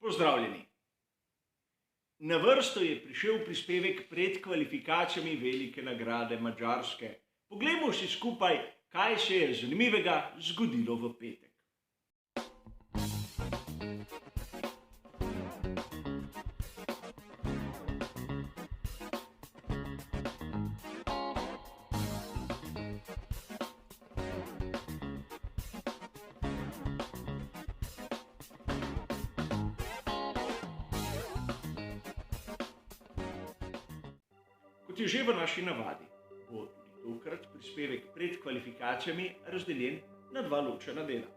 Pozdravljeni. Na vrsto je prišel prispevek pred kvalifikacijami velike nagrade Madžarske. Poglejmo si skupaj, kaj se je zanimivega zgodilo v petek. Kot je že v naši navadi, bo tudi tokrat prispevek pred kvalifikacijami razdeljen na dva ločena dela.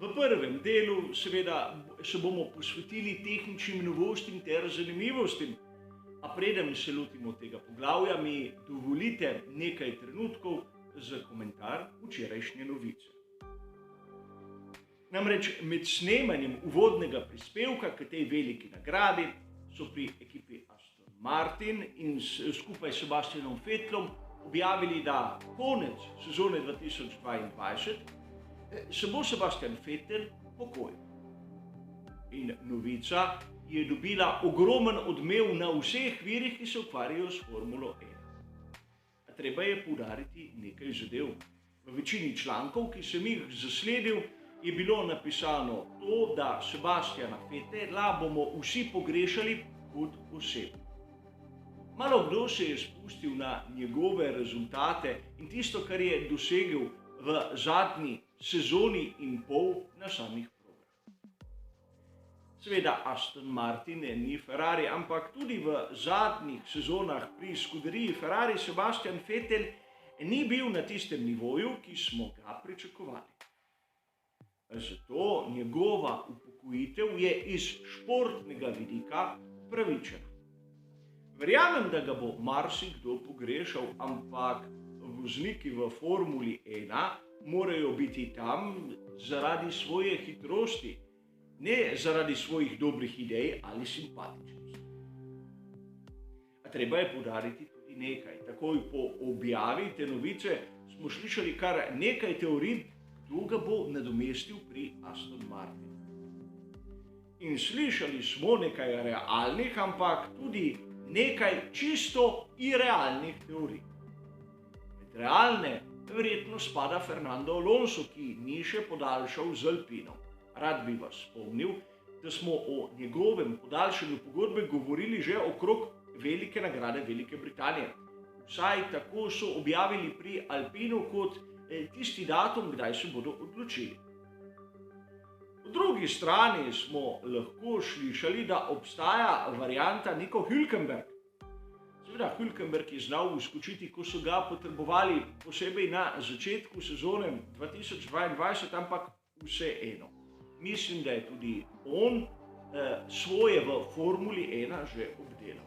V prvem delu seveda se bomo posvetili tehničnim novostim ter zanimivostim, a preden se lotimo tega poglavja, mi dovolite nekaj trenutkov za komentar včerajšnje novice. Namreč med snemanjem uvodnega prispevka k tej veliki nagradi so pri ekipi Aston Martin in skupaj s Sebastianom Vettelom objavili, da konec sezone 2022 se bo Sebastian Vettel pokojil. In novica je dobila ogromen odmev na vseh virih, ki se ukvarjajo s Formulo 1. A treba je poudariti nekaj zadev. V večini člankov, ki sem jih zasledil, je bilo napisano to, da Sebastiana Vettela bomo vsi pogrešali kot osebo. Malo kdo se je spustil na njegove rezultate in tisto, kar je dosegel v zadnji sezoni in pol na samih progah. Seveda Aston Martin ni Ferrari, ampak tudi v zadnjih sezonah pri skuderiji Ferrari Sebastian Vettel ni bil na tistem nivoju, ki smo ga pričakovali. Zato njegova upokojitev je iz športnega vidika pravičena. Verjamem, da ga bo marsikdo pogrešal, ampak vozniki v Formuli 1 morajo biti tam zaradi svoje hitrosti, ne zaradi svojih dobrih idej ali simpatičnosti. A treba je poudariti tudi nekaj. Takoj po objavi te novice smo slišali kar nekaj teorij, kdo ga bo nadomestil pri Aston Martin. In slišali smo nekaj realnih, ampak tudi nekaj čisto irealnih teorij. Med realne verjetno spada Fernando Alonso, ki ni še podaljšal z Alpinom. Rad bi vas spomnil, da smo o njegovem podaljšanju pogodbe govorili že okrog velike nagrade Velike Britanije. Vsaj tako so objavili pri Alpinu kot tisti datum, kdaj se bodo odločili. Po drugi strani smo lahko slišali, da obstaja varianta Nico Hülkenberg. Seveda Hülkenberg je znal uskočiti, ko so ga potrebovali, posebej na začetku sezone 2022, ampak vseeno. Mislim, da je tudi on svoje v Formuli 1 že obdelal.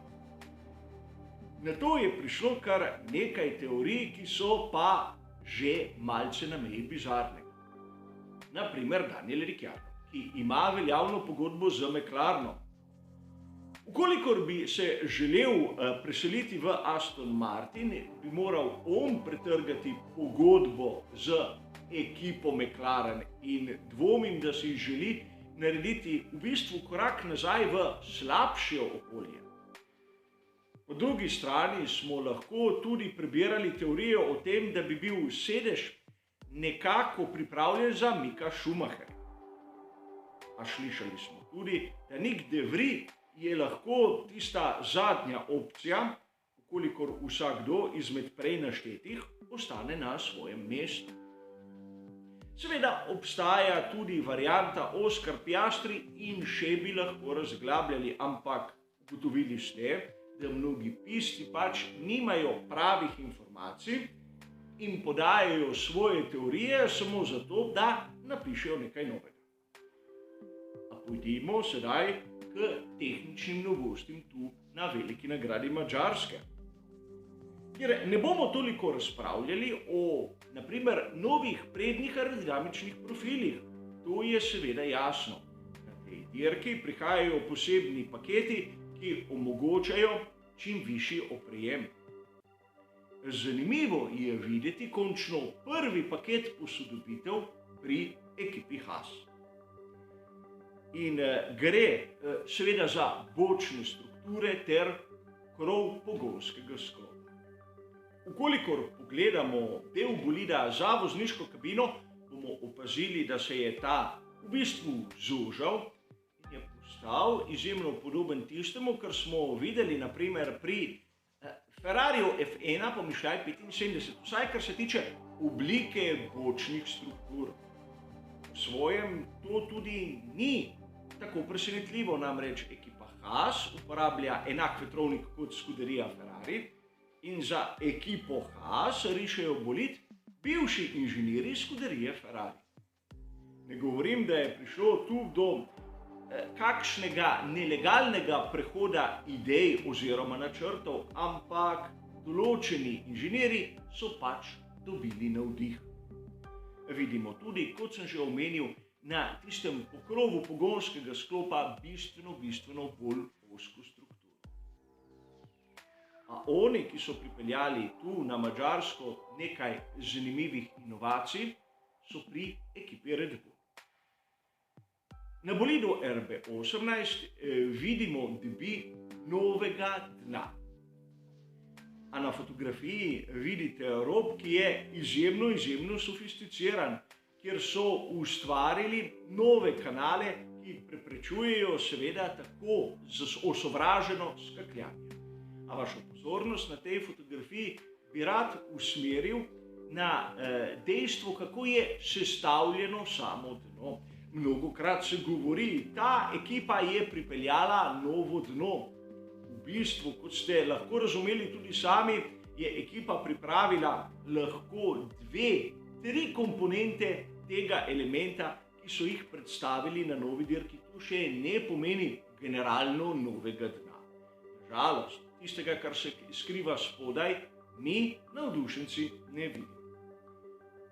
Na to je prišlo kar nekaj teorij, ki so pa že malce na meji bizarnega. Naprimer Daniel Ricciardo, ki ima veljavno pogodbo z McLarenom. Vkolikor bi se želel preseliti v Aston Martin, bi moral on pretrgati pogodbo z ekipo McLaren in dvomim, da si želi narediti v bistvu korak nazaj v slabše okolje. Po drugi strani smo lahko tudi prebirali teorije o tem, da bi bil sedež nekako pripravljen za Mika Schumacherja. A slišali smo tudi, da Nick de Vries je lahko tista zadnja opcija, kolikor vsakdo izmed prej naštetih ostane na svojem mestu. Seveda obstaja tudi varianta Oscar Piastri in še bi lahko razglabljali, ampak ugotovili ste, da mnogi pisti pač nimajo pravih informacij in podajajo svoje teorije samo zato, da napišejo nekaj novega. A pojdimo sedaj k tehničnim novostim tu na veliki nagradi Madžarske. Kjer ne bomo toliko razpravljali o, naprimer, novih prednjih aerodinamičnih profilih. To je seveda jasno. Na tej dirki prihajajo posebni paketi, ki omogočajo čim višji oprijem. Zanimivo je videti končno prvi paket posodobitev pri ekipi Haas. in gre seveda za bočne strukture ter krov pogonskega sklopa. Ukolikor pogledamo del bolida za vozniško kabino, bomo opazili, da se je ta v bistvu zožal in je postal izjemno podoben tistemu, kar smo videli naprimer pri Ferrariju F1 pomišljaj 75, vsaj kar se tiče oblike bočnih struktur. V svojem to tudi ni tako presenetljivo, namreč ekipa Haas uporablja enak vetrovnik kot skuderija Ferrari in za ekipo Haas rišejo bolid bivši inženirji skuderije Ferrari. Ne govorim, da je prišlo tu do kakšnega nelegalnega prehoda idej oziroma načrtov, ampak določeni inženirji so pač dobili navdih. Vidimo tudi, kot sem že omenil, na tistem pokrovu pogonskega sklopa bistveno bolj ozko strukturo. A oni, ki so pripeljali tu na Madžarsko nekaj zanimivih inovacij, so pri ekipi Red Bull. Na bolidu RB18 vidimo debi novega dna. A na fotografiji vidite rob, ki je izjemno sofisticiran, kjer so ustvarili nove kanale, ki preprečujejo seveda tako osovraženo skakljanje. A vašo pozornost na tej fotografiji bi rad usmeril na dejstvo, kako je sestavljeno samo dno. Mnogokrat se govori, ta ekipa je pripeljala novo dno. V bistvu, kot ste lahko razumeli tudi sami, je ekipa pripravila lahko 2-3 komponente tega elementa, ki so jih predstavili na novi dirki. To še ne pomeni generalno novega dna. Nažalost, tistega, kar se skriva spodaj, mi navdušenci ne vidimo.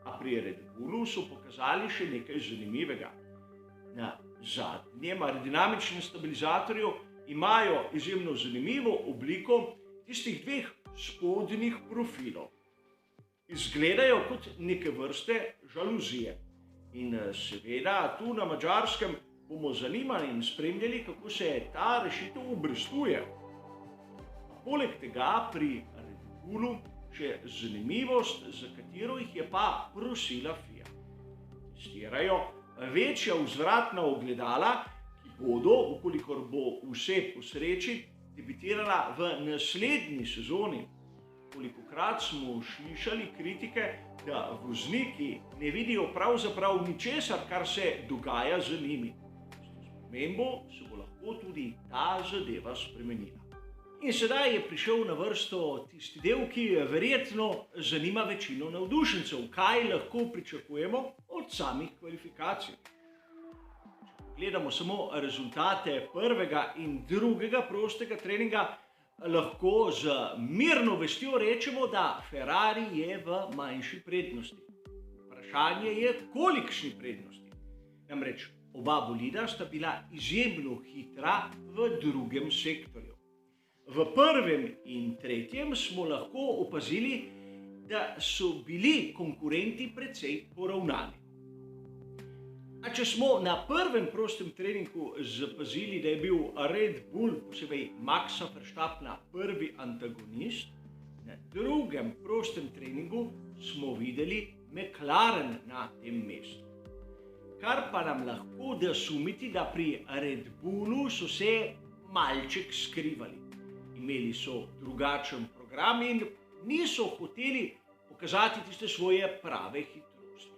A pri Red Bullu so pokazali še nekaj zanimivega. Na zadnjem aerodinamičnem stabilizatorju imajo izjemno zanimivo obliko tistih 2 spodnjih profilov. Izgledajo kot neke vrste žaluzije. In seveda tu na Madžarskem bomo zanimali in spremljali, kako se ta rešitev obrestuje. Poleg tega pri Red Bullu še zanimivost, za katero jih je pa prosila FIA. Testirajo večja vzvratna ogledala, ki bodo, ukolikor bo vse po sreči, debitirala v naslednji sezoni. Kolikokrat smo slišali kritike, da vozniki ne vidijo pravzaprav ničesar, kar se dogaja z njimi. S to spremembo se bo lahko tudi ta zadeva spremenila. In sedaj je prišel na vrsto tisti del, ki verjetno zanima večino navdušencev, kaj lahko pričakujemo od samih kvalifikacij. Če pogledamo samo rezultate prvega in drugega prostega treninga, lahko z mirno vestjo rečemo, da Ferrari je v manjši prednosti. Vprašanje je, kolikšni prednosti. Namreč oba bolida sta bila izjemno hitra v drugem sektorju. V prvem in tretjem smo lahko opazili, da so bili konkurenti precej poravnani. A če smo na prvem prostem treningu zapazili, da je bil Red Bull, posebej Maxa Verstappena, prvi antagonist, na drugem prostem treningu smo videli McLaren na tem mestu. Kar pa nam lahko da sumiti, da pri Red Bullu so se malček skrivali. Imeli so drugačen program in niso hoteli pokazati tiste svoje prave hitrosti.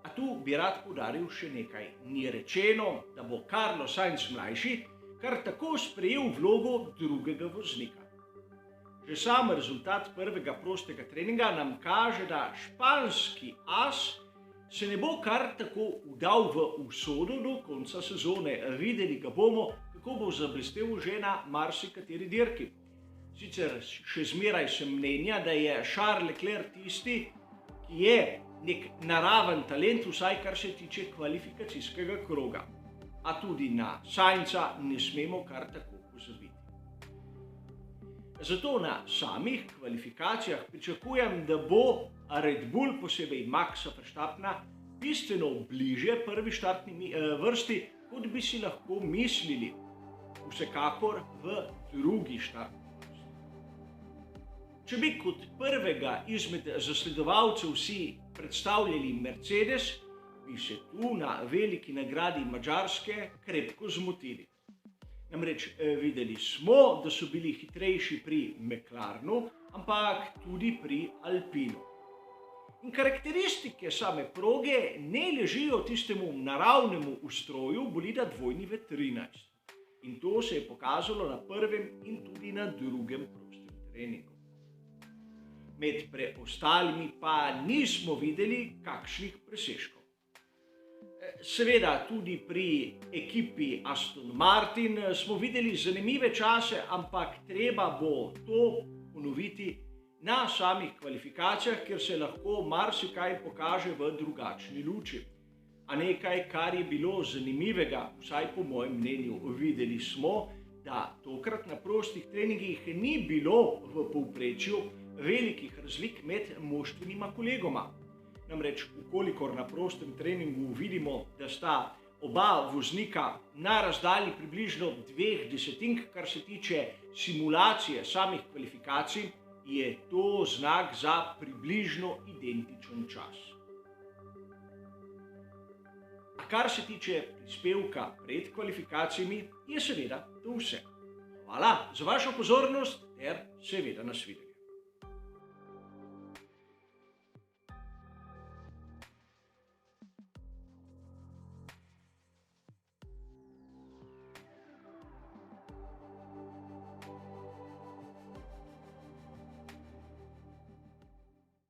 A tu bi rad poudaril še nekaj. Ni rečeno, da bo Carlos Sainz mlajši kar tako sprejel vlogo drugega voznika. Že sam rezultat prvega prostega treninga nam kaže, da španski as se ne bo kar tako vdal v usodo do konca sezone. Videli ga bomo, kako bo zablestel že na marsikateri dirki. Sicer še zmeraj sem mnenja, da je Charles Leclerc tisti, ki je nek naraven talent, vsaj kar se tiče kvalifikacijskega kroga. A tudi na Sainza ne smemo kar tako pozabiti. Zato na samih kvalifikacijah pričakujem, da bo Red Bull, posebej Maxa Verstappena, bistveno bliže prvi štartni vrsti, kot bi si lahko mislili, vsekakor v drugi štartni vrsti. Če bi kot prvega izmed zasledovalcev si predstavljali Mercedes, bi se tu na veliki nagradi Madžarske krepko zmotili. Namreč videli smo, da so bili hitrejši pri McLarenu, ampak tudi pri Alpinu. In karakteristike same proge ne ležijo tistemu naravnemu ustroju bolida dvojni V13. In to se je pokazalo na prvem in tudi na drugem prostem treningu. Med preostalimi pa nismo videli kakšnih presežkov. Seveda tudi pri ekipi Aston Martin smo videli zanimive čase, ampak treba bo to ponoviti na samih kvalifikacijah, kjer se lahko marsikaj pokaže v drugačni luči. A nekaj, kar je bilo zanimivega, vsaj po mojem mnenju, videli smo, da tokrat na prostih treningih ni bilo v povprečju velikih razlik med moštvenima kolegoma. Namreč, ukolikor na prostem treningu vidimo, da sta oba voznika na razdalji približno 2 desetink, kar se tiče simulacije samih kvalifikacij, je to znak za približno identičen čas. A kar se tiče prispevka pred kvalifikacijami, je seveda to vse. Hvala za vašo pozornost ter seveda nasvidenje.